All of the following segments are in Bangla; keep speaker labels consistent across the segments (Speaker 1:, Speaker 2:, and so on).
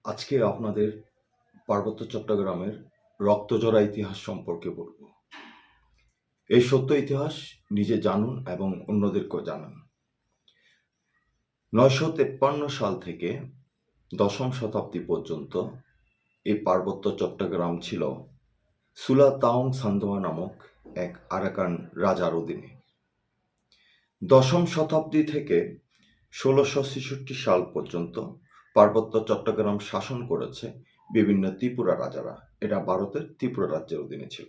Speaker 1: আজকে আপনাদের পার্বত্য চট্টগ্রামের রক্তঝরা ইতিহাস সম্পর্কে বলবো। এই সত্য ইতিহাস নিজে জানুন এবং অন্যদেরকেও জানান। 953 সাল থেকে দশম শতাব্দী পর্যন্ত এই পার্বত্য চট্টগ্রাম ছিল সুলাতাউন সান্দোয়া নামক এক আরাকান রাজার অধীনে। দশম শতাব্দী থেকে 1666 সাল পর্যন্ত পার্বত্য চট্টগ্রাম শাসন করেছে বিভিন্ন ত্রিপুরা রাজারা। এটা ভারতের ত্রিপুরা রাজ্যের অধীনে ছিল।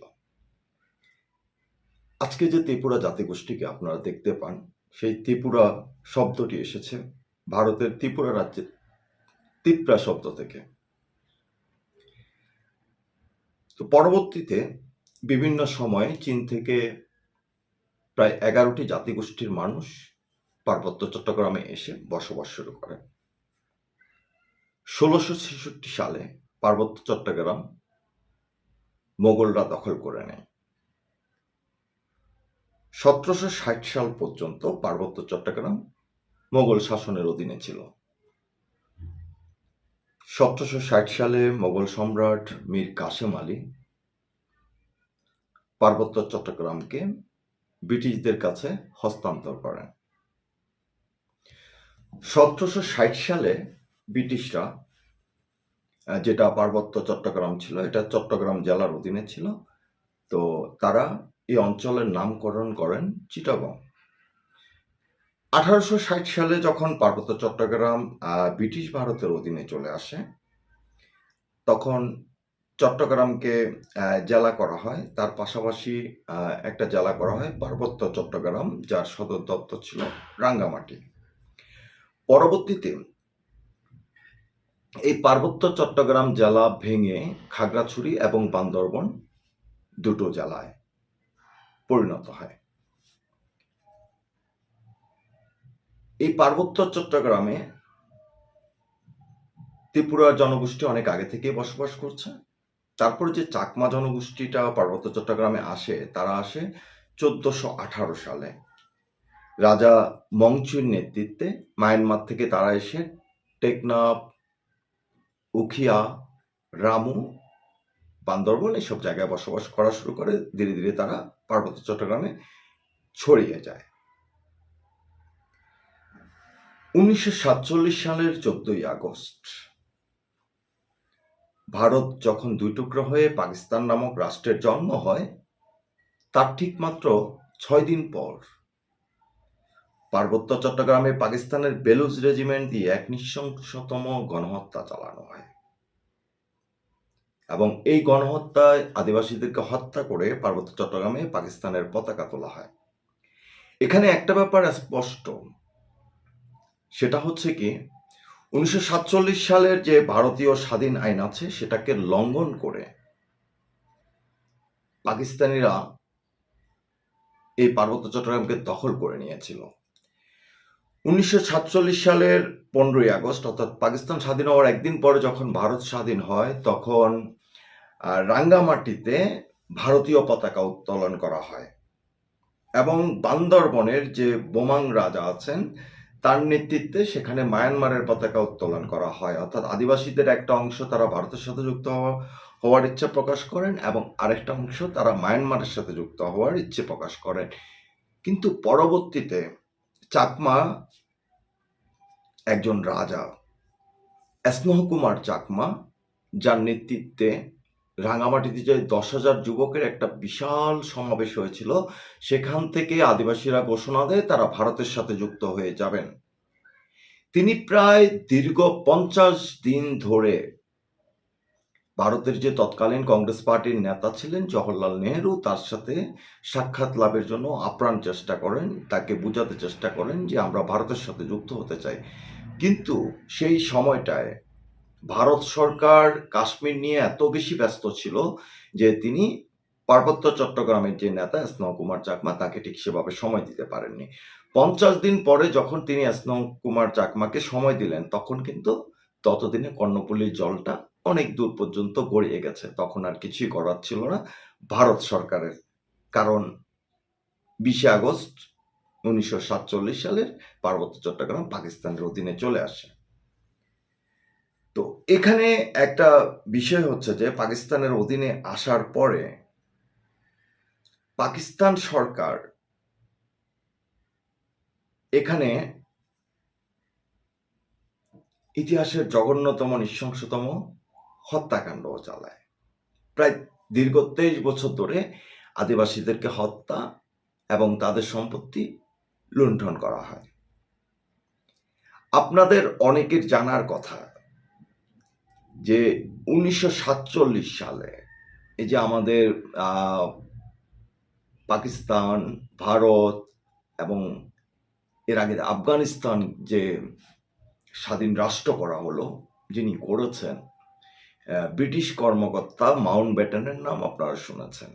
Speaker 1: আজকে যে ত্রিপুরা জাতিগোষ্ঠীকে আপনারা দেখতে পান, সেই ত্রিপুরা শব্দটি এসেছে ভারতের ত্রিপুরা রাজ্যের ত্রিপুরা শব্দ থেকে। তো পরবর্তীতে বিভিন্ন সময়ে চীন থেকে প্রায় 11টি জাতিগোষ্ঠীর মানুষ পার্বত্য চট্টগ্রামে এসে বসবাস শুরু করে। 1666 সালে পার্বত্য চট্টগ্রাম মোগলরা দখল করে নেয়। 1760 সাল পর্যন্ত পার্বত্য চট্টগ্রাম মোগল শাসনের অধীনে ছিল। 1760 সালে মোগল সম্রাট মীর কাসেম আলী পার্বত্য চট্টগ্রামকে ব্রিটিশদের কাছে হস্তান্তর করেন। 1760 সালে ব্রিটিশরা, যেটা পার্বত্য চট্টগ্রাম ছিল, এটা চট্টগ্রাম জেলার অধীনে ছিল, তো তারা এই অঞ্চলের নামকরণ করেন চিটাগং। 1860 সালে যখন পার্বত্য চট্টগ্রাম ব্রিটিশ ভারতের অধীনে চলে আসে, তখন চট্টগ্রামকে জেলা করা হয়। তার পাশাপাশি একটা জেলা করা হয় পার্বত্য চট্টগ্রাম, যার সদর দপ্তর ছিল রাঙ্গামাটি। পরবর্তীতে এই পার্বত্য চট্টগ্রাম জেলা ভেঙে খাগড়াছড়ি এবং বান্দরবন দুটো জেলায় পরিণত হয়। এই পার্বত্য চট্টগ্রামে ত্রিপুরার জনগোষ্ঠী অনেক আগে থেকেই বসবাস করছে। তারপর যে চাকমা জনগোষ্ঠীটা পার্বত্য চট্টগ্রামে আসে, তারা আসে 1418 সালে রাজা মংচুর নেতৃত্বে। মায়ানমার থেকে তারা এসে টেকনাফ, উখিয়া, রামু, বান্দরবন এইসব জায়গায় বসবাস করা শুরু করে। ধীরে ধীরে তারা পার্বত্য চট্টগ্রামে ছড়িয়ে যায়। 1947 সালের 14ই আগস্ট ভারত যখন দুই টুকরো হয়ে পাকিস্তান নামক রাষ্ট্রের জন্ম হয়, তার ঠিক মাত্র 6 দিন পর পার্বত্য চট্টগ্রামে পাকিস্তানের বেলুচ রেজিমেন্ট দিয়ে এক নৃশংসতম গণহত্যা চালানো হয় এবং এই গণহত্যায় আদিবাসীদেরকে হত্যা করে পার্বত্য চট্টগ্রামে পাকিস্তানের পতাকা তোলা হয়। এখানে একটা ব্যাপার স্পষ্ট, সেটা হচ্ছে কি 1947 সালের যে ভারতীয় স্বাধীন আইন আছে, সেটাকে লঙ্ঘন করে পাকিস্তানিরা এই পার্বত্য চট্টগ্রামকে দখল করে নিয়েছিল। 1947 সালের 15ই আগস্ট, অর্থাৎ পাকিস্তান স্বাধীন হওয়ার একদিন পরে যখন ভারত স্বাধীন হয়, তখন রাঙ্গামাটিতে ভারতীয় পতাকা উত্তোলন করা হয় এবং বান্দরবনের যে বোমাং রাজা আছেন, তার নেতৃত্বে সেখানে মায়ানমারের পতাকা উত্তোলন করা হয়। অর্থাৎ আদিবাসীদের একটা অংশ তারা ভারতের সাথে যুক্ত হওয়ার ইচ্ছা প্রকাশ করেন এবং আরেকটা অংশ তারা মায়ানমারের সাথে যুক্ত হওয়ার ইচ্ছে প্রকাশ করেন। কিন্তু পরবর্তীতে চাকমা একজন রাজা, স্নেহ কুমার চাকমা, যার নেতৃত্বে রাঙামাটিতে যে 10,000 যুবকের একটা বিশাল সমাবেশ হয়েছিল, সেখান থেকে আদিবাসীরা ঘোষণা দেয় তারা ভারতের সাথে যুক্ত হয়ে যাবেন। তিনি প্রায় দীর্ঘ 50 দিন ধরে ভারতের যে তৎকালীন কংগ্রেস পার্টির নেতা ছিলেন জওহরলাল নেহেরু, তার সাথে সাক্ষাৎ লাভের জন্য আপ্রাণ চেষ্টা করেন, তাকে বোঝাতে চেষ্টা করেন যে আমরা ভারতের সাথে যুক্ত হতে চাই। কিন্তু সেই সময়টায় ভারত সরকার কাশ্মীর নিয়ে এত বেশি ব্যস্ত ছিল যে তিনি পার্বত্য চট্টগ্রামের যে নেতা স্নেহ কুমার চাকমা, তাকে ঠিক সেভাবে সময় দিতে পারেননি। 50 দিন পরে যখন তিনি স্নেহ কুমার চাকমাকে সময় দিলেন, তখন কিন্তু ততদিনে কর্ণফুলীর জলটা অনেক দূর পর্যন্ত গড়িয়ে গেছে। তখন আর কিছুই করার ছিল না ভারত সরকারের। কারণ 20 আগস্ট 1947 সালের পার্বত্য চট্টগ্রাম পাকিস্তানের অধীনে চলে আসে। তো এখানে একটা বিষয় হচ্ছে যে পাকিস্তানের অধীনে আসার পরে পাকিস্তান সরকার এখানে ইতিহাসের জঘন্যতম নৃশংসতম হত্যাকাণ্ড চালায়। প্রায় দীর্ঘ 23 বছর ধরে আদিবাসীদেরকে হত্যা এবং তাদের সম্পত্তি লুণ্ঠন করা হয়। আপনাদের অনেকের জানার কথা যে 1947 সালে এই যে আমাদের পাকিস্তান, ভারত এবং এর আগে আফগানিস্তান যে স্বাধীন রাষ্ট্র করা হলো, যিনি করেছেন ব্রিটিশ কর্মকর্তা মাউন্টব্যাটেনের নাম আপনারা শুনেছেন।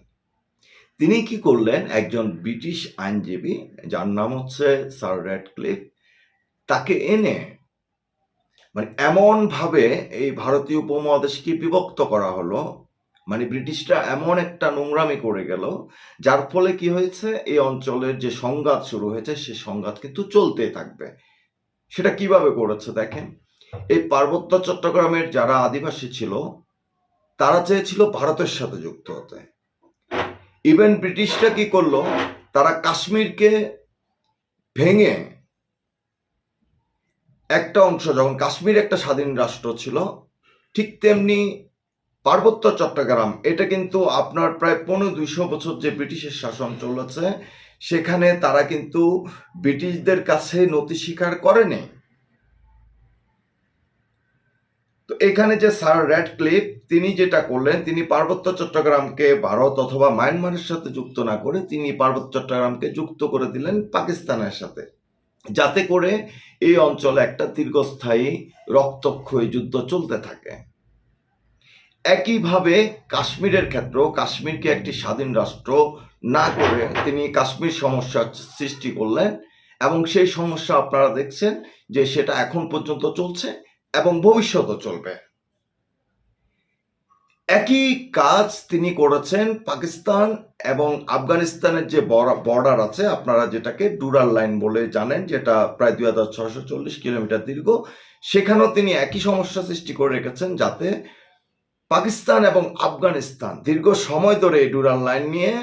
Speaker 1: তিনি কি করলেন, একজন ব্রিটিশ আইনজীবী যার নাম হচ্ছে স্যার র্যাডক্লিফ, তাকে এনে মানে এমনভাবে এই ভারতীয় উপমহাদেশকে বিভক্ত করা হলো, মানে ব্রিটিশরা এমন একটা নোংরামি করে গেল, যার ফলে কি হয়েছে, এই অঞ্চলের যে সংঘাত শুরু হয়েছে সে সংঘাত কিন্তু চলতে থাকবে। সেটা কিভাবে করেছে দেখেন। এই পার্বত্য চট্টগ্রামের যারা আদিবাসী ছিল তারা চেয়েছিল ভারতের সাথে যুক্ত হতে। ইভেন ব্রিটিশরা কি করলো, তারা কাশ্মীরকে ভেঙে একটা অংশ, যখন কাশ্মীর একটা স্বাধীন রাষ্ট্র ছিল, ঠিক তেমনি পার্বত্য চট্টগ্রাম, এটা কিন্তু আপনার প্রায় 1500 বছর যে ব্রিটিশের শাসন চলেছে সেখানে তারা কিন্তু ব্রিটিশদের কাছে নতি স্বীকার করেনি। তো এখানে যে স্যার র্যাডক্লিফ তিনি যেটা করলেন, তিনি পার্বত্য চট্টগ্রামকে ভারত অথবা মায়ানমারের সাথে যুক্ত না করে তিনি পার্বত্য চট্টগ্রামকে যুক্ত করে দিলেন পাকিস্তানের সাথে, যাতে করে এই অঞ্চলে একটা দীর্ঘস্থায়ী রক্তক্ষয়ী যুদ্ধ চলতে থাকে। একইভাবে কাশ্মীরের ক্ষেত্রেও কাশ্মীরকে একটি স্বাধীন রাষ্ট্র না করে তিনি কাশ্মীর সমস্যার সৃষ্টি করলেন, এবং সেই সমস্যা আপনারা দেখছেন যে সেটা এখন পর্যন্ত চলছে এবং ভবিষ্যতেও চলবে। একই কাজ তিনি করেছেন পাকিস্তান এবং আফগানিস্তানের যে বর্ডার আছে, আপনারা যেটাকে ডুরাল লাইন বলে জানেন, যেটা প্রায় 2640 কিলোমিটার দীর্ঘ, সেখানেও তিনি একই সমস্যা সৃষ্টি করে রেখেছেন, যাতে পাকিস্তান এবং আফগানিস্তান দীর্ঘ সময় ধরে এই ডুরাল লাইন নিয়ে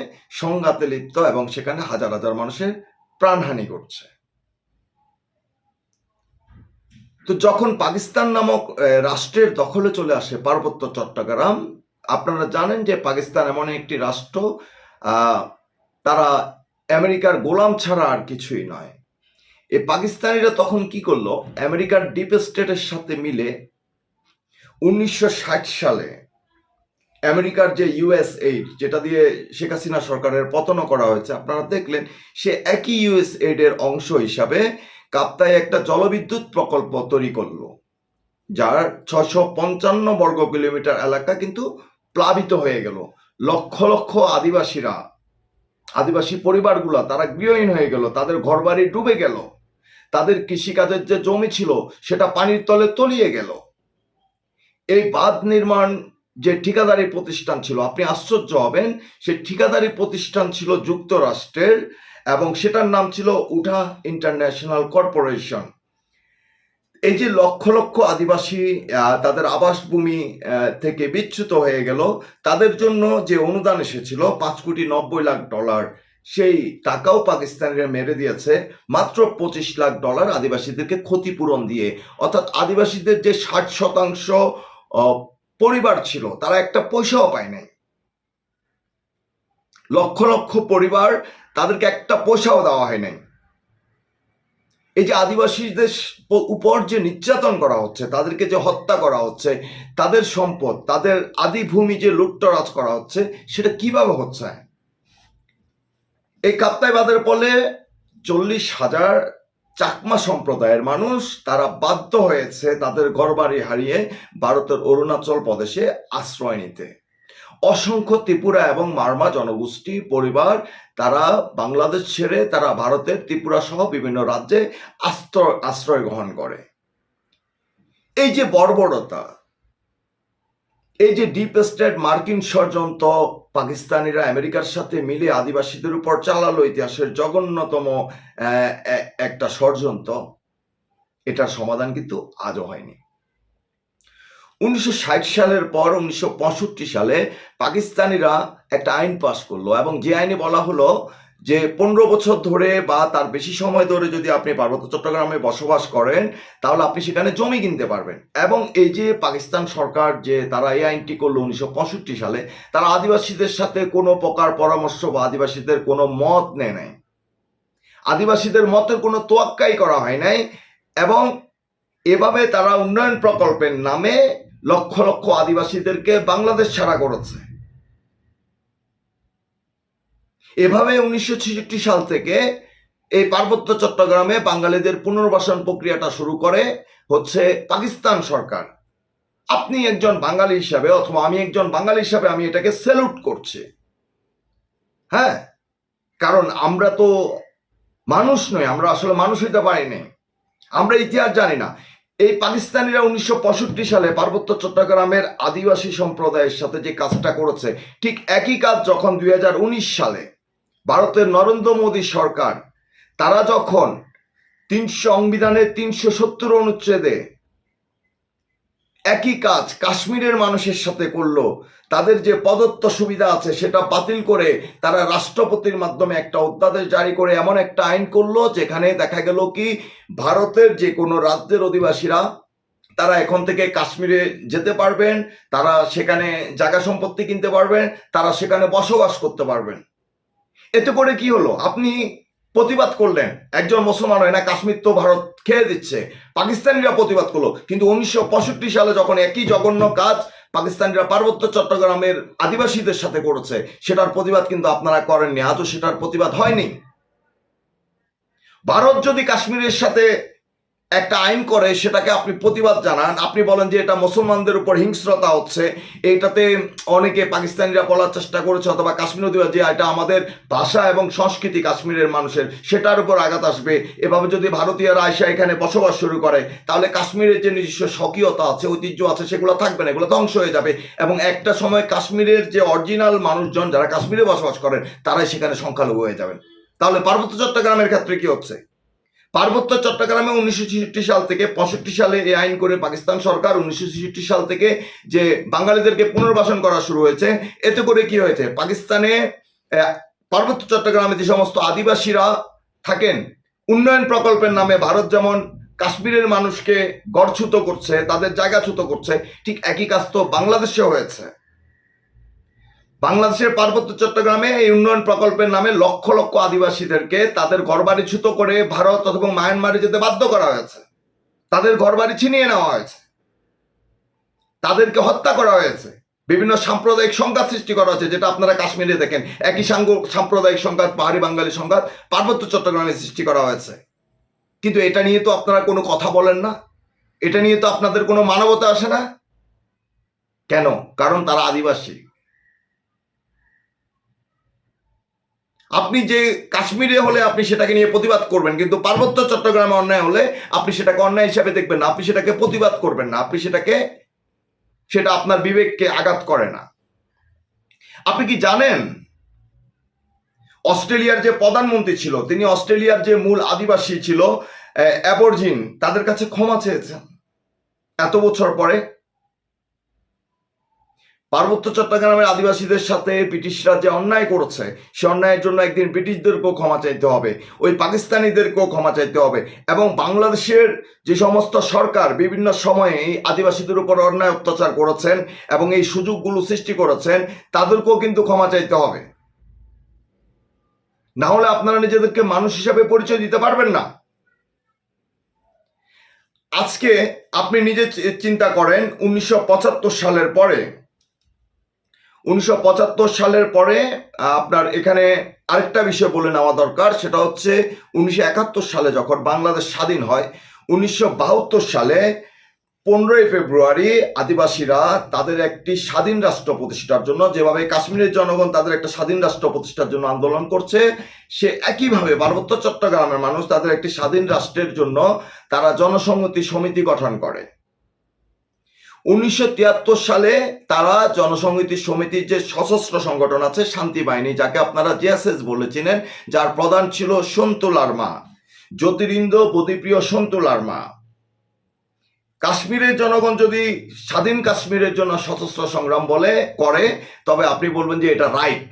Speaker 1: সংঘাতে লিপ্ত এবং সেখানে হাজার হাজার মানুষের প্রাণহানি ঘটছে। তো যখন পাকিস্তান নামক রাষ্ট্রের দখলে চলে আসে পার্বত্য চট্টগ্রাম, আপনারা জানেন যে পাকিস্তান এমন একটি রাষ্ট্র, তারা আমেরিকার গোলাম ছাড়া আর কিছুই নয়। এই পাকিস্তানিরা তখন কি করলো, আমেরিকার ডিপ স্টেটের সাথে মিলে 1960 সালে আমেরিকার যে ইউএসএইড, যেটা দিয়ে শেখ হাসিনা সরকারের পতন করা হয়েছে, আপনারা দেখলেন, সে একই ইউএসএইড এর অংশ হিসাবে কাপ্তায় একটা জলবিদ্যুৎ প্রকল্প তৈরি করলো, যার 655 বর্গ কিলোমিটার এলাকা কিন্তু প্লাবিত হয়ে গেল। লক্ষ লক্ষ আদিবাসী পরিবারগুলা তারা গৃহহীন হয়ে গেল, তাদের ঘরবাড়ি ডুবে গেল, তাদের কৃষিকাজের যে জমি ছিল সেটা পানির তলে তলিয়ে গেল। এই বাঁধ নির্মাণ যে ঠিকাদারি প্রতিষ্ঠান ছিল, আপনি আশ্চর্য হবেন, সেই ঠিকাদারি প্রতিষ্ঠান ছিল যুক্তরাষ্ট্রের এবং সেটার নাম ছিল উঠা ইন্টারন্যাশনাল কর্পোরেশন। এই যে লক্ষ লক্ষ আদিবাসী তাদের আবাসভূমি থেকে বিচ্যুত হয়ে গেল, তাদের জন্য যে অনুদান এসেছিল $5,90,00,000, সেই টাকাও পাকিস্তানিরা মেরে দিয়েছে মাত্র $25,00,000 আদিবাসীদেরকে ক্ষতিপূরণ দিয়ে। অর্থাৎ আদিবাসীদের যে 60% পরিবার ছিল তারা একটা পয়সাও পায় নাই। লক্ষ লক্ষ পরিবার, তাদেরকে একটা পয়সাও দেওয়া হয় নাই। এই যে আদিবাসীদের উপর যে নির্যাতন করা হচ্ছে, তাদেরকে যে হত্যা করা হচ্ছে, তাদের সম্পদ, তাদের আদিভূমি যে লুটতরাজ করা হচ্ছে, সেটা কিভাবে হচ্ছে? এই কাপ্তাই বাঁধের ফলে 40,000 চাকমা সম্প্রদায়ের মানুষ তারা বাধ্য হয়েছে তাদের ঘরবাড়ি হারিয়ে ভারতের অরুণাচল প্রদেশে আশ্রয় নিতে। অসংখ্য ত্রিপুরা এবং মারমা জনগোষ্ঠী পরিবার তারা বাংলাদেশ ছেড়ে তারা ভারতের ত্রিপুরা সহ বিভিন্ন রাজ্যে আশ্রয় গ্রহণ করে। এই যে বর্বরতা, এই যে ডিপ স্টেট মার্কিন ষড়যন্ত্র পাকিস্তানিরা আমেরিকার সাথে মিলে আদিবাসীদের উপর চালালো, ইতিহাসের জঘন্যতম একটা ষড়যন্ত্র, এটার সমাধান কিন্তু আজও হয়নি। 1960 সালের পর 1965 সালে পাকিস্তানিরা একটা আইন পাশ করলো, এবং যে আইনে বলা হলো যে 15 বছর ধরে বা তার বেশি সময় ধরে যদি আপনি পার্বত্য চট্টগ্রামে বসবাস করেন তাহলে আপনি সেখানে জমি কিনতে পারবেন। এবং এই যে পাকিস্তান সরকার যে তারা এই আইনটি করলো 1965 সালে, তারা আদিবাসীদের সাথে কোনো প্রকার পরামর্শ বা আদিবাসীদের কোনো মত নেয় নাই, আদিবাসীদের মতের কোনো তোয়াক্কাই করা হয় নাই। এবং এভাবে তারা উন্নয়ন প্রকল্পের নামে লক্ষ লক্ষ আদিবাসীদেরকে বাংলাদেশ ছাড়া করেছে। এভাবে 1966 সাল থেকে এই পার্বত্য চট্টগ্রামে বাঙালিদের পুনর্বাসন প্রক্রিয়াটা শুরু করে হচ্ছে পাকিস্তান সরকার। আপনি একজন বাঙালি হিসাবে অথবা আমি একজন বাঙালি হিসাবে আমি এটাকে স্যালুট করছি। হ্যাঁ, কারণ আমরা তো মানুষ নই, আমরা আসলে মানুষ হইতে পারিনি, আমরা ইতিহাস জানি না। এই পাকিস্তানিরা 1965 সালে পার্বত্য চট্টগ্রামের আদিবাসী সম্প্রদায়ের সাথে যে কাজটা করেছে, ঠিক একই কাজ যখন 2019 সালে ভারতের নরেন্দ্র মোদী সরকার তারা যখন সংবিধানের 370 অনুচ্ছেদে একই কাজ কাশ্মীরের মানুষের সাথে করলো, তাদের যে প্রদত্ত সুবিধা আছে সেটা বাতিল করে তারা রাষ্ট্রপতির মাধ্যমে একটা অধ্যাদেশ জারি করে এমন একটা আইন করলো যেখানে দেখা গেল কি ভারতের যে কোনো রাজ্যের অধিবাসীরা তারা এখন থেকে কাশ্মীরে যেতে পারবেন, তারা সেখানে জায়গা সম্পত্তি কিনতে পারবেন, তারা সেখানে বসবাস করতে পারবেন। এতে করে কি হলো? আপনি প্রতিবাদ করলেন, একজন মুসলমান হয় না, কাশ্মীর তো ভারত খেয়ে দিচ্ছে, পাকিস্তানিরা প্রতিবাদ করলো। কিন্তু 1965 সালে যখন একই জঘন্য কাজ পাকিস্তানিরা পার্বত্য চট্টগ্রামের আদিবাসীদের সাথে করেছে, সেটার প্রতিবাদ কিন্তু আপনারা করেননি, আজও সেটার প্রতিবাদ হয়নি। ভারত যদি কাশ্মীরের সাথে একটা আইন করে সেটাকে আপনি প্রতিবাদ জানান, আপনি বলেন যে এটা মুসলমানদের উপর হিংস্রতা হচ্ছে, এইটাতে অনেকে পাকিস্তানিরা বলার চেষ্টা করেছে অথবা কাশ্মীর অধিবাসী যে এটা আমাদের ভাষা এবং সংস্কৃতি কাশ্মীরের মানুষের, সেটার উপর আঘাত আসবে, এভাবে যদি ভারতীয়রা আয়সা এখানে বসবাস শুরু করে তাহলে কাশ্মীরের যে নিজস্ব স্বকীয়তা আছে, ঐতিহ্য আছে, সেগুলো থাকবে না, এগুলো ধ্বংস হয়ে যাবে। এবং একটা সময় কাশ্মীরের যে অরিজিনাল মানুষজন যারা কাশ্মীরে বসবাস করেন তারাই সেখানে সংখ্যালঘু হয়ে যাবেন। তাহলে পার্বত্য চট্টগ্রামের ক্ষেত্রে কি হচ্ছে? পার্বত্য চট্টগ্রামে 1966 সাল থেকে 65 সালে এই আইন করে পাকিস্তান সরকার 1966 সাল থেকে যে বাঙালিদেরকে পুনর্বাসন করা শুরু হয়েছে, এতে করে কি হয়েছে? পাকিস্তানে পার্বত্য চট্টগ্রামে যে সমস্ত আদিবাসীরা থাকেন, উন্নয়ন প্রকল্পের নামে ভারত যেমন কাশ্মীরের মানুষকে গড়চ্যুত করছে, তাদের জায়গাচ্যুত করছে, ঠিক একই কাজ তো বাংলাদেশে হয়েছে। বাংলাদেশের পার্বত্য চট্টগ্রামে এই উন্নয়ন প্রকল্পের নামে লক্ষ লক্ষ আদিবাসীদেরকে তাদের ঘরবাড়িচ্যুত করে ভারত অথবা মায়ানমারে যেতে বাধ্য করা হয়েছে, তাদের ঘরবাড়ি ছিনিয়ে নেওয়া হয়েছে, তাদেরকে হত্যা করা হয়েছে, বিভিন্ন সাম্প্রদায়িক সংঘাত সৃষ্টি করা হয়েছে, যেটা আপনারা কাশ্মীরে দেখেন। একই সাম্প্রদায়িক সংঘাত, পাহাড়ি বাঙালি সংঘাত পার্বত্য চট্টগ্রামে সৃষ্টি করা হয়েছে। কিন্তু এটা নিয়ে তো আপনারা কোনো কথা বলেন না, এটা নিয়ে তো আপনাদের কোনো মানবতা আসে না। কেন? কারণ তারা আদিবাসী। আপনি যে কাশ্মীরে হলে আপনি সেটাকে নিয়ে প্রতিবাদ করবেন, কিন্তু পার্বত্য চট্টগ্রামে অন্যায় হলে আপনি সেটাকে অন্যায় হিসাবে দেখবেন না, আপনি সেটাকে প্রতিবাদ করবেন না, আপনি সেটা আপনার বিবেককে আঘাত করে না। আপনি কি জানেন অস্ট্রেলিয়ার যে প্রধানমন্ত্রী ছিল তিনি অস্ট্রেলিয়ার যে মূল আদিবাসী ছিল অ্যাবরজিন, তাদের কাছে ক্ষমা চেয়েছেন এত বছর পরে? পার্বত্য চট্টগ্রামের আদিবাসীদের সাথে ব্রিটিশরা যে অন্যায় করেছে সে অন্যায়ের জন্য একদিন ব্রিটিশদেরকেও ক্ষমা চাইতে হবে, ওই পাকিস্তানিদেরকেও ক্ষমা চাইতে হবে। এবং বাংলাদেশের যে সমস্ত সরকার বিভিন্ন সময়ে এই আদিবাসীদের উপর অন্যায় অত্যাচার করেছেন এবং এই সুযোগগুলো সৃষ্টি করেছেন তাদেরকেও কিন্তু ক্ষমা চাইতে হবে, না হলে আপনারা নিজেদেরকে মানুষ হিসাবে পরিচয় দিতে পারবেন না। আজকে আপনি নিজে চিন্তা করেন 1975 সালের পরে 1975 সালের পরে আপনার এখানে আরেকটা বিষয় বলে নেওয়া দরকার, সেটা হচ্ছে 1971 সালে যখন বাংলাদেশ স্বাধীন হয়, 1972 সালে 15ই ফেব্রুয়ারি আদিবাসীরা তাদের একটি স্বাধীন রাষ্ট্র প্রতিষ্ঠার জন্য, যেভাবে কাশ্মীরের জনগণ তাদের একটা স্বাধীন রাষ্ট্র প্রতিষ্ঠার জন্য আন্দোলন করছে, সে একইভাবে পার্বত্য চট্টগ্রামের মানুষ তাদের একটি স্বাধীন রাষ্ট্রের জন্য তারা জনসংহতি সমিতি গঠন করে। 1973 সালে তারা জনসংহতি সমিতির যে সশস্ত্র সংগঠন আছে শান্তি বাহিনী, যাকে আপনারা জেএসএস বলেছিলেন, যার প্রধান ছিল সন্তু লারমা, জ্যোতিরিন্দ্র বদিপ্রিয় সন্তু লারমা, কাশ্মীরের জনগণ যদি স্বাধীন কাশ্মীরের জন্য সশস্ত্র সংগ্রাম করে তবে আপনি বলবেন যে এটা রাইট।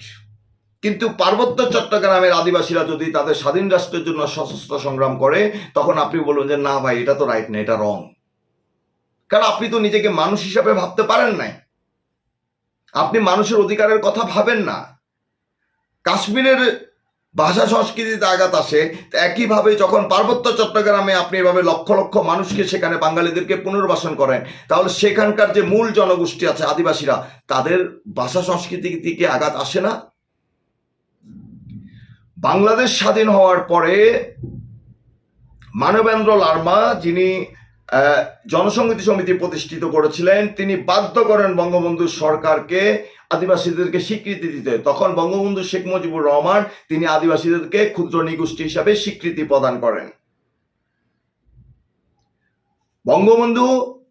Speaker 1: কিন্তু পার্বত্য চট্টগ্রামের আদিবাসীরা যদি তাদের স্বাধীন রাষ্ট্রের জন্য সশস্ত্র সংগ্রাম করে তখন আপনি বলবেন যে না ভাই, এটা তো রাইট না, এটা রং। কারণ আপনি তো নিজেকে মানুষ হিসাবে ভাবতে পারেন নাই, আপনি মানুষের অধিকারের কথা ভাবেন না। কাশ্মীরের ভাষা সংস্কৃতিতে আঘাত আসে, একইভাবে যখন পার্বত্য চট্টগ্রামে আপনি এভাবে লক্ষ লক্ষ মানুষকে সেখানে বাঙালিদেরকে পুনর্বাসন করেন, তাহলে সেখানকার যে মূল জনগোষ্ঠী আছে আদিবাসীরা, তাদের ভাষা সংস্কৃতি থেকে আঘাত আসে না? বাংলাদেশ স্বাধীন হওয়ার পরে মানবেন্দ্র লারমা, যিনি জনসংহতি সমিতি প্রতিষ্ঠিত করেছিলেন, তিনি বাধ্য করেন বঙ্গবন্ধু সরকারকে আদিবাসীদেরকে স্বীকৃতি দিতে। তখন বঙ্গবন্ধু শেখ মুজিবুর রহমান তিনি আদিবাসীদেরকে ক্ষুদ্র নিগোষ্ঠী হিসাবে স্বীকৃতি প্রদান করেন। বঙ্গবন্ধু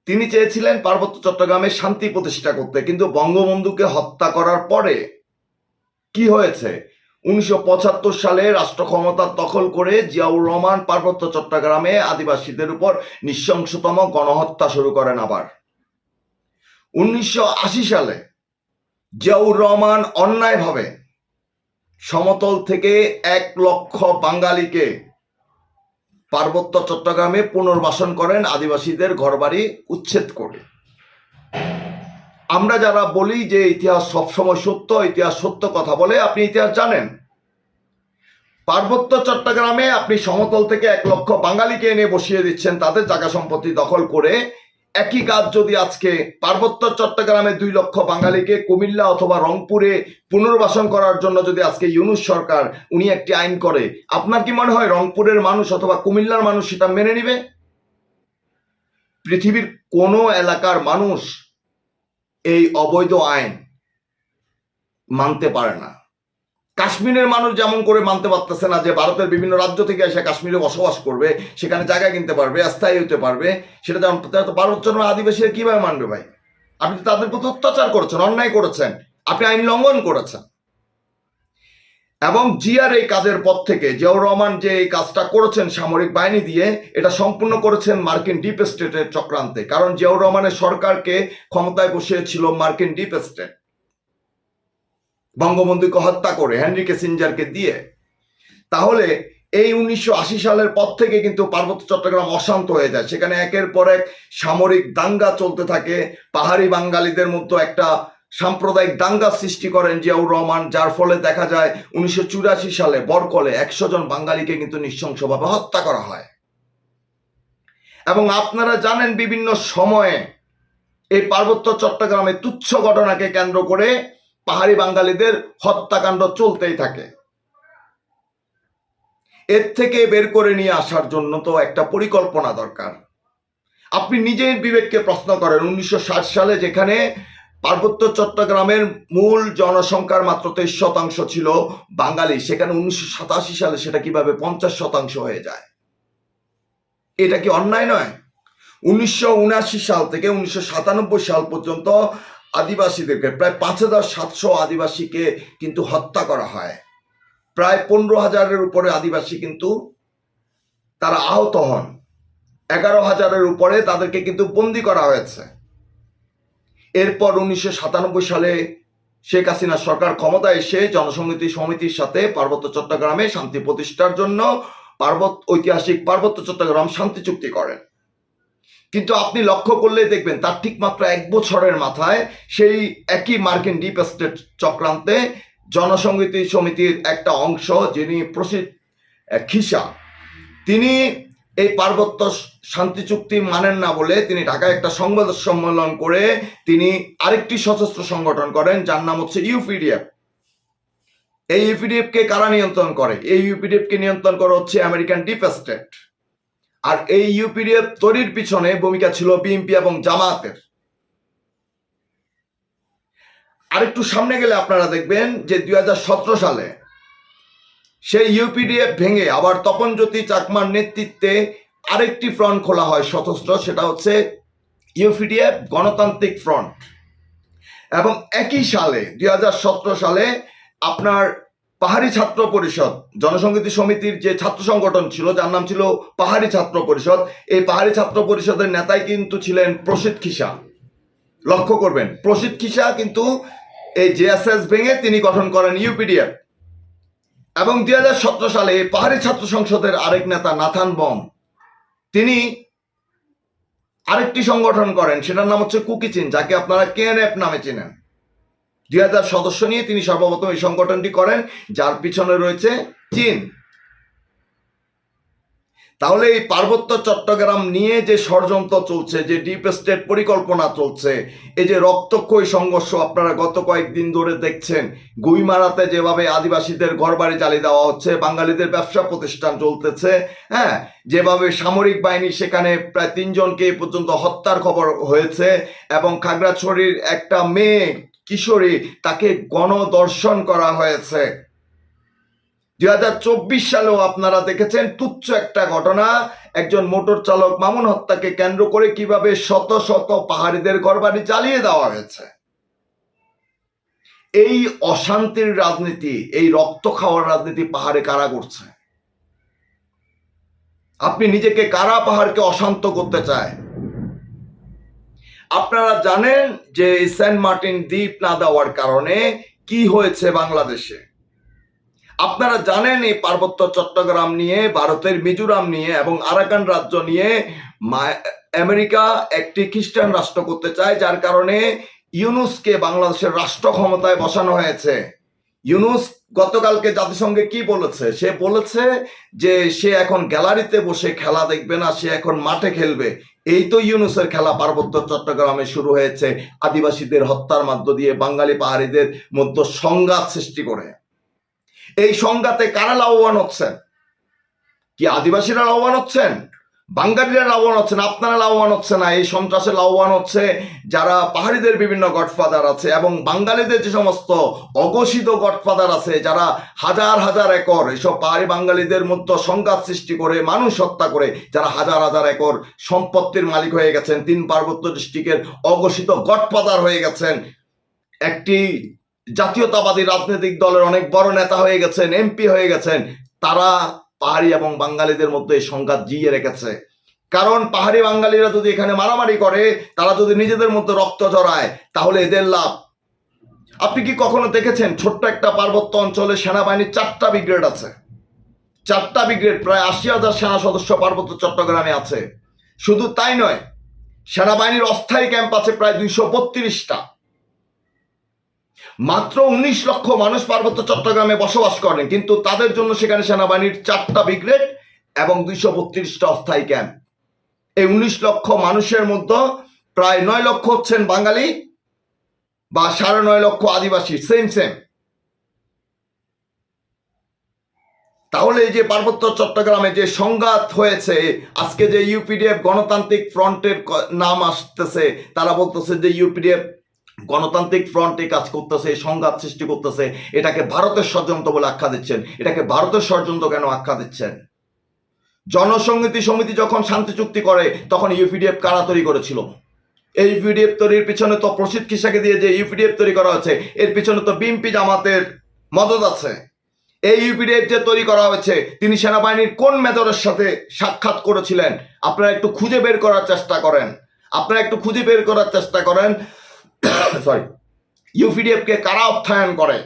Speaker 1: তিনি চেয়েছিলেন পার্বত্য চট্টগ্রামে শান্তি প্রতিষ্ঠা করতে, কিন্তু বঙ্গবন্ধুকে হত্যা করার পরে কি হয়েছে? 1975 সালে রাষ্ট্র ক্ষমতা দখল করে জিয়াউর রহমান পার্বত্য চট্টগ্রামে আদিবাসীদের উপর নৃশংসতম গণহত্যা শুরু করেন। আবার 1980 সালে জিয়াউর রহমান অন্যায়ভাবে সমতল থেকে 1 লক্ষ বাঙালিকে পার্বত্য চট্টগ্রামে পুনর্বাসন করেন, আদিবাসীদের ঘরবাড়ি উচ্ছেদ করে। আমরা যারা বলি যে ইতিহাস সবসময় সত্য, ইতিহাস সত্য কথা বলে, আপনি ইতিহাস জানেন। পার্বত্য চট্টগ্রামে আপনি সমতল থেকে 1 লক্ষ বাঙালিকে এনে বসিয়ে দিচ্ছেন তাদের জায়গা সম্পত্তি দখল করে। একই কাজ যদি আজকে পার্বত্য চট্টগ্রামে 2 লক্ষ বাঙালিকে কুমিল্লা অথবা রংপুরে পুনর্বাসন করার জন্য যদি আজকে ইউনূস সরকার উনি একটি আইন করে, আপনার কি মনে হয় রংপুরের মানুষ অথবা কুমিল্লার মানুষ সেটা মেনে নিবে? পৃথিবীর কোনো এলাকার মানুষ এই অবৈধ আইন মানতে পারে না। কাশ্মীরের মানুষ যেমন করে মানতে পারতেছে না যে ভারতের বিভিন্ন রাজ্য থেকে এসে কাশ্মীরে বসবাস করবে, সেখানে জায়গা কিনতে পারবে, স্থায়ী হতে পারবে, সেটা যেমন পার্বত্য আদিবাসীরা কিভাবে মানবে ভাই? আপনি তো তাদের প্রতি অত্যাচার করেছেন, অন্যায় করেছেন, আপনি আইন লঙ্ঘন করেছেন। এবং জিয়ার এই কাজের পর থেকে জিয়াউর রহমান যে এই কাজটা করেছেন সামরিক বাহিনী দিয়ে, এটা সম্পূর্ণ করেছেন মার্কিন ডিপ স্টেটের চক্রান্তে। কারণ জিয়াউর রহমানের সরকারকে ক্ষমতায় বসিয়েছিল মার্কিন ডিপ স্টেট, বঙ্গবন্ধুকে হত্যা করে হেনরি কিসিঞ্জারকে দিয়ে। তাহলে এই 1980 সালের পর থেকে কিন্তু পার্বত্য চট্টগ্রাম অশান্ত হয়ে যায়। সেখানে একের পর এক সামরিক দাঙ্গা চলতে থাকে। পাহাড়ি বাঙালিদের মধ্যে একটা সাম্প্রদায়িক দাঙ্গা সৃষ্টি করেন জিয়াউর রহমান, যার ফলে দেখা যায় 1984 সালে বরকলে 100 জন বাঙালিকে কিন্তু নৃশংসভাবে হত্যা করা হয়। এবং আপনারা জানেন বিভিন্ন সময়ে এই পার্বত্য চট্টগ্রামে তুচ্ছ ঘটনাকে কেন্দ্র করে পাহাড়ি বাঙালিদের হত্যাকাণ্ড চলতেই থাকে। এর থেকে বের করে নিয়ে আসার জন্য তো একটা পরিকল্পনা দরকার। আপনি নিজের বিবেককে প্রশ্ন করেন। 1960 সালে যেখানে পার্বত্য চট্টগ্রামের মূল জনসংখ্যার মাত্র 23% ছিল বাঙালি, সেখানে 1987 সালে সেটা কিভাবে 50% হয়ে যায়? এটা কি অন্যায় নয়? 1979 সাল থেকে 1997 সাল পর্যন্ত আদিবাসীদেরকে প্রায় 5700 আদিবাসীকে কিন্তু হত্যা করা হয়। প্রায় 15,000-এর উপরে আদিবাসী কিন্তু তারা আহত হন। 11,000-এর উপরে তাদেরকে কিন্তু বন্দি করা হয়েছে। এরপর 1997 সালে শেখ হাসিনা সরকার ক্ষমতায় এসে জনসংহতি সমিতির সাথে পার্বত্য চট্টগ্রামে শান্তি প্রতিষ্ঠার জন্য ঐতিহাসিক পার্বত্য চট্টগ্রাম শান্তি চুক্তি করেন। কিন্তু আপনি লক্ষ্য করলে দেখবেন তার ঠিক মাত্র 1 বছরের মাথায় সেই একই মার্কিন ডিপ স্টেট চক্রান্তে জনসংহতি সমিতির একটা অংশ, যিনি খিসা, তিনি এই পার্বত্য শান্তি চুক্তি মানেন না বলে তিনি ঢাকায় একটা সংবাদ সম্মেলন করে তিনি আরেকটি সশস্ত্র সংগঠন করেন, যার নাম হচ্ছে ইউপিডিএফ। এই ইউপিডিএফ কে কারা নিয়ন্ত্রণ করে? এই ইউপিডিএফ কে নিয়ন্ত্রণ করে হচ্ছে আমেরিকান ডিপ স্টেট। আর এই ইউপিডিএফ তৈরির পিছনে ভূমিকা ছিল বিএনপি এবং জামায়াতের। আরেকটু সামনে গেলে আপনারা দেখবেন যে 2017 সালে সেই ইউপিডিএফ ভেঙে আবার তপনজ্যোতি চাকমার নেতৃত্বে আরেকটি ফ্রন্ট খোলা হয় সশস্ত্র, সেটা হচ্ছে ইউপিডিএফ গণতান্ত্রিক ফ্রন্ট। এবং একই সালে 2017 সালে আপনার পাহাড়ি ছাত্র পরিষদ, জনসংহতি সমিতির যে ছাত্র সংগঠন ছিল যার নাম ছিল পাহাড়ি ছাত্র পরিষদ, এই পাহাড়ি ছাত্র পরিষদের নেতাই কিন্তু ছিলেন প্রসিদ্ধ খিসা। লক্ষ্য করবেন, প্রসিদ্ধ খিসা কিন্তু এই জেএসএস ভেঙে তিনি গঠন করেন ইউপিডিএফ। এবং 2017 সালে পাহাড়ি ছাত্র সংসদের আরেক নেতা নাথান বম, তিনি আরেকটি সংগঠন করেন, সেটার নাম হচ্ছে কুকিচিন, যাকে আপনারা কেএনএফ নামে চেনেন। 2000 সদস্য নিয়ে তিনি সর্বপ্রথম এই সংগঠনটি করেন, যার পিছনে রয়েছে চীন। তাহলে এই পার্বত্য চট্টগ্রাম নিয়ে যে ষড়যন্ত্র চলছে, যে ডিপ স্টেট পরিকল্পনা চলছে, এই যে রক্তক্ষয়ী সংঘর্ষ আপনারা গত কয়েকদিন ধরে দেখছেন, গুইমারাতে যেভাবে আদিবাসীদের ঘরবাড়ি জ্বালিয়ে দেওয়া হচ্ছে, বাঙালিদের ব্যবসা প্রতিষ্ঠান চলতেছে, হ্যাঁ, যেভাবে সামরিক বাহিনী সেখানে প্রায় 3 জনকে এ পর্যন্ত হত্যার খবর হয়েছে, এবং খাগড়াছড়ির একটা মেয়ে কিশোরী, তাকে গণধর্ষণ করা হয়েছে। 2024 সালেও আপনারা দেখেছেন তুচ্ছ একটা ঘটনা, একজন মোটর চালক মামুন হত্যাকে কেন্দ্র করে কিভাবে শত শত পাহাড়িদের ঘরবাড়ি জ্বালিয়ে দেওয়া হয়েছে। এই অশান্তির রাজনীতি, এই রক্ত খাওয়ার রাজনীতি পাহাড়ে কারা করছে? আপনি নিজেকে কারা পাহাড়কে অশান্ত করতে চায়? আপনারা জানেন যে সেন্ট মার্টিন দ্বীপ না দেওয়ার কারণে কি হয়েছে বাংলাদেশে। আপনারা জানেন এই পার্বত্য চট্টগ্রাম নিয়ে, ভারতের মিজোরাম নিয়ে এবং আরাকান রাজ্য নিয়ে আমেরিকা একটি খ্রিস্টান রাষ্ট্র করতে চায়, যার কারণে ইউনুসকে বাংলাদেশের রাষ্ট্র ক্ষমতায় বসানো হয়েছে। ইউনুস গতকালকে জাতিসংঘে কি বলেছে? সে বলেছে যে সে এখন গ্যালারিতে বসে খেলা দেখবে না, সে এখন মাঠে খেলবে। এই তো ইউনুসের খেলা পার্বত্য চট্টগ্রামে শুরু হয়েছে, আদিবাসীদের হত্যার মধ্য দিয়ে বাঙালি পাহাড়িদের মধ্যে সংঘাত সৃষ্টি করে। এই সংঘাতে কারা লাভবান হচ্ছেন? কি আদিবাসীরা লাভবান হচ্ছেন? বাঙালিরা লাভবান হচ্ছেন? আপনারা লাভবান হচ্ছে না। এই সন্ত্রাসে লাভবান হচ্ছে যারা পাহাড়িদের বিভিন্ন গডফাদার আছে, এবং বাঙালিদের যে সমস্ত অঘোষিত গডফাদার আছে, যারা হাজার হাজার একর এসব পাহাড়ি বাঙালিদের মধ্যে সংঘাত সৃষ্টি করে, মানুষ হত্যা করে, যারা হাজার হাজার একর সম্পত্তির মালিক হয়ে গেছেন, 3 পার্বত্য ডিস্ট্রিক্টের অঘোষিত গডফাদার হয়ে গেছেন, একটি জাতীয়তাবাদী রাজনৈতিক দলের অনেক বড় নেতা হয়ে গেছেন, এমপি হয়ে গেছেন, তারা পাহাড়ি এবং বাঙালিদের মধ্যে এই সংঘাত জিয়ে রেখেছে। কারণ পাহাড়ি বাঙালিরা যদি এখানে মারামারি করে, তারা যদি নিজেদের মধ্যে রক্ত ঝরায়, তাহলে এদের লাভ। আপনি কি কখনো দেখেছেন ছোট্ট একটা পার্বত্য অঞ্চলে সেনাবাহিনীর 4টা ব্রিগেড আছে? 4টা ব্রিগেড, প্রায় 80,000 সেনা সদস্য পার্বত্য চট্টগ্রামে আছে। শুধু তাই নয়, সেনাবাহিনীর অস্থায়ী ক্যাম্প আছে প্রায় 232টা। মাত্র 19 লক্ষ মানুষ পার্বত্য চট্টগ্রামে বসবাস করেন, কিন্তু তাদের জন্য সেখানে সেনাবাহিনীর 4টা ব্রিগেড এবং 232টা অস্থায়ী ক্যাম্প। এই 19 লক্ষ মানুষের মধ্যে প্রায় 9 লক্ষ হচ্ছেন বাঙালি বা 9.5 লক্ষ আদিবাসী, সেম। তাহলে এই যে পার্বত্য চট্টগ্রামে যে সংঘাত হয়েছে, আজকে যে ইউপিডিএফ গণতান্ত্রিক ফ্রন্টের নাম আসতেছে, তারা বলতেছে যে ইউপিডিএফ গণতান্ত্রিক ফ্রন্টে কাজ করতেছে, সংঘাত সৃষ্টি করতেছে, এটাকে ভারতের ষড়যন্ত্র বলে আখ্যা দিচ্ছেন। এটাকে ভারতের ষড়যন্ত্র কেন আখ্যা দিচ্ছেন? জনসংহতি সমিতি যখন শান্তি চুক্তি করে, তখন ইউপিডিএফ কারা তৈরি করেছিল? এই ইউপিডিএফ তৈরির পিছনে তো প্রসিদ্ধ খিসাকে দিয়ে যে ইউপিডিএফ তৈরি করা হয়েছে, এর পিছনে তো বিএনপি জামাতের মদত আছে। এই ইউপিডিএফ যে তৈরি করা হয়েছে, তিনি সেনাবাহিনীর কোন মেজরের সাথে সাক্ষাৎ করেছিলেন? আপনারা একটু খুঁজে বের করার চেষ্টা করেন। সরি, ইউপিডিএফকে কারা অর্থায়ন করে,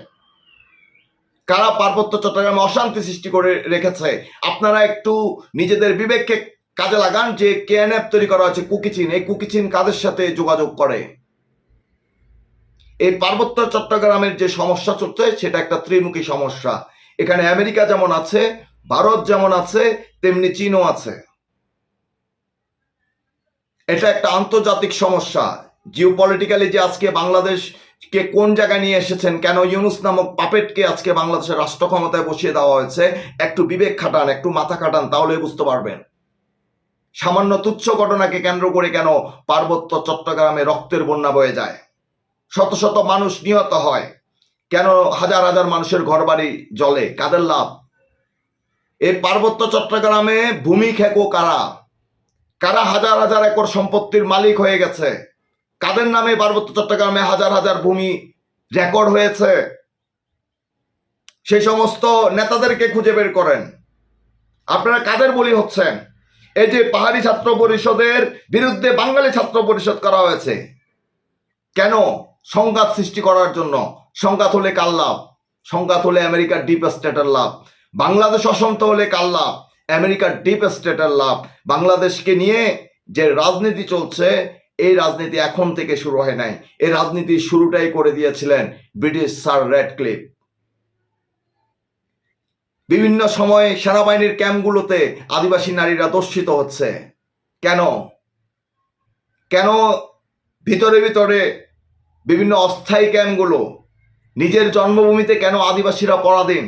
Speaker 1: কারা পার্বত্য চট্টগ্রামে অশান্তি সৃষ্টি করে রেখেছে? আপনারা একটু নিজেদের বিবেককে কাজে লাগান। যে কেএনএফ তৈরি করা হয়েছে কুকিচিন, এই কুকিচিন কাদের সাথে যোগাযোগ করে? এই পার্বত্য চট্টগ্রামের যে সমস্যা চলছে, সেটা একটা ত্রিমুখী সমস্যা। এখানে আমেরিকা যেমন আছে, ভারত যেমন আছে, তেমনি চীনও আছে। এটা একটা আন্তর্জাতিক সমস্যা। জিওপলিটিক্যালি যে আজকে বাংলাদেশকে কোন জায়গায় নিয়ে এসেছেন, কেন ইউনুস নামক পাপেটকে আজকে বাংলাদেশের রাষ্ট্র ক্ষমতায় বসিয়ে দেওয়া হয়েছে, একটু বিবেক খাটান, একটু মাথা খাটান, তাহলে বুঝতে পারবেন। সামান্য তুচ্ছ ঘটনাকে কেন্দ্র করে কেন পার্বত্য চট্টগ্রামে রক্তের বন্যা বয়ে যায়, শত শত মানুষ নিহত হয়, কেন হাজার হাজার মানুষের ঘরবাড়ি জ্বলে, কাদের লাভ? এই পার্বত্য চট্টগ্রামে ভূমি খেকো কারা? কারা হাজার হাজার একর সম্পত্তির মালিক হয়ে গেছে? কাদের নামে পার্বত্য চট্টগ্রামে হাজার হাজার ভূমি রেকর্ড হয়েছে? সেই সমস্ত নেতাদেরকে খুঁজে বের করেন। আপনারা কাদের বলি হচ্ছেন? এই যে পাহাড়ি ছাত্র পরিষদের বিরুদ্ধে বাঙালি ছাত্র পরিষদ করা হয়েছে, কেন? সংঘাত সৃষ্টি করার জন্য। সংঘাত হলে কার লাভ? সংঘাত হলে আমেরিকার ডিপ স্টেটের লাভ। বাংলাদেশ অশান্ত হলে কার লাভ? আমেরিকার ডিপ স্টেটের লাভ। বাংলাদেশকে নিয়ে যে রাজনীতি চলছে, এই রাজনীতি এখন থেকে শুরু হয় নাই, এই রাজনীতির শুরুটাই করে দিয়েছিলেন ব্রিটিশ স্যার র্যাডক্লিফ। বিভিন্ন সময়ে সেনাবাহিনীর ক্যাম্পগুলোতে আদিবাসী নারীরা ধর্ষিত হচ্ছে। কেন? কেন ভিতরে ভিতরে বিভিন্ন অস্থায়ী ক্যাম্পগুলো, নিজের জন্মভূমিতে কেন আদিবাসীরা পরাধীন?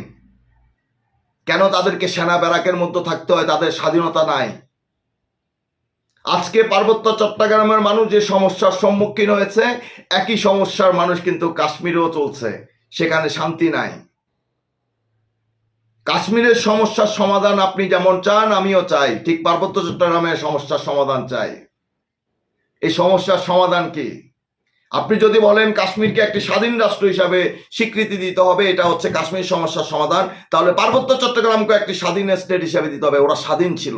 Speaker 1: কেন তাদেরকে সেনা ব্যারাকের মধ্যে থাকতে হয়? তাদের স্বাধীনতা নাই। আজকে পার্বত্য চট্টগ্রামের মানুষ যে সমস্যার সম্মুখীন হয়েছে, একই সমস্যার মানুষ কিন্তু কাশ্মীরেও চলছে, সেখানে শান্তি নাই। কাশ্মীরের সমস্যার সমাধান আপনি যেমন চান, আমিও চাই, ঠিক পার্বত্য চট্টগ্রামের সমস্যার সমাধান চাই। এই সমস্যার সমাধান কি? আপনি যদি বলেন কাশ্মীরকে একটি স্বাধীন রাষ্ট্র হিসাবে স্বীকৃতি দিতে হবে, এটা হচ্ছে কাশ্মীর সমস্যার সমাধান, তাহলে পার্বত্য চট্টগ্রামকে একটি স্বাধীন স্টেট হিসাবে দিতে হবে। ওরা স্বাধীন ছিল,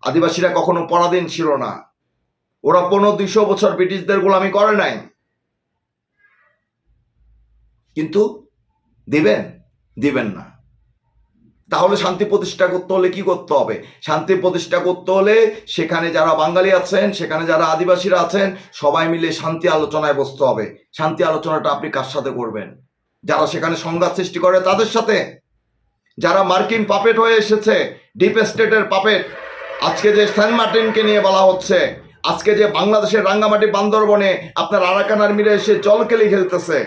Speaker 1: আদিবাসীরা কখনো পরাধীন ছিল না। ওরা 200 বছর ব্রিটিশদের গোলামি করে নাই। কিন্তু দিবেন না। তাহলে শান্তি প্রতিষ্ঠা করতে হলে কি করতে হবে? শান্তি প্রতিষ্ঠা করতে হলে সেখানে যারা বাঙালি আছেন, সেখানে যারা আদিবাসীরা আছেন, সবাই মিলে শান্তি আলোচনায় বসতে হবে। শান্তি আলোচনাটা আপনি কার সাথে করবেন? যারা সেখানে সংঘাত সৃষ্টি করে তাদের সাথে, যারা মার্কিন পাপেট হয়ে এসেছে, ডিপ স্টেটের পাপেট। আজকে যে সেন্ট মার্টিনকে নিয়ে বলা হচ্ছে, আজকে যে বাংলাদেশের রাঙ্গামাটি বান্দরবনে আপনার আরাকান আর্মিরা এসে জলকেলি খেলতেছে,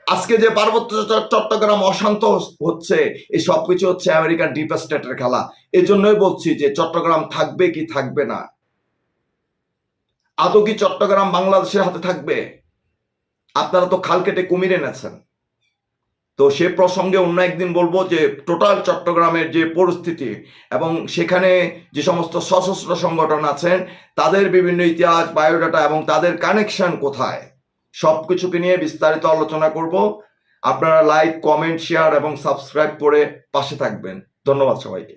Speaker 1: আজকে যে পার্বত্য চট্টগ্রাম অশান্ত হচ্ছে, এই সব কিছু হচ্ছে আমেরিকান ডিপ স্টেটের খেলা। এই জন্যই বলছি যে চট্টগ্রাম থাকবে কি থাকবে না। আদৌ কি চট্টগ্রাম বাংলাদেশের হাতে থাকবে? আপনারা তো খাল কেটে কুমির এনেছেন। তো সে প্রসঙ্গে অন্য একদিন বলবো যে টোটাল চট্টগ্রামের যে পরিস্থিতি এবং সেখানে যে সমস্ত সশস্ত্র সংগঠন আছেন, তাদের বিভিন্ন ইতিহাস, বায়োডাটা এবং তাদের কানেকশন কোথায়, সব কিছুকে নিয়ে বিস্তারিত আলোচনা করব। আপনারা লাইক, কমেন্ট, শেয়ার এবং সাবস্ক্রাইব করে পাশে থাকবেন। ধন্যবাদ সবাইকে।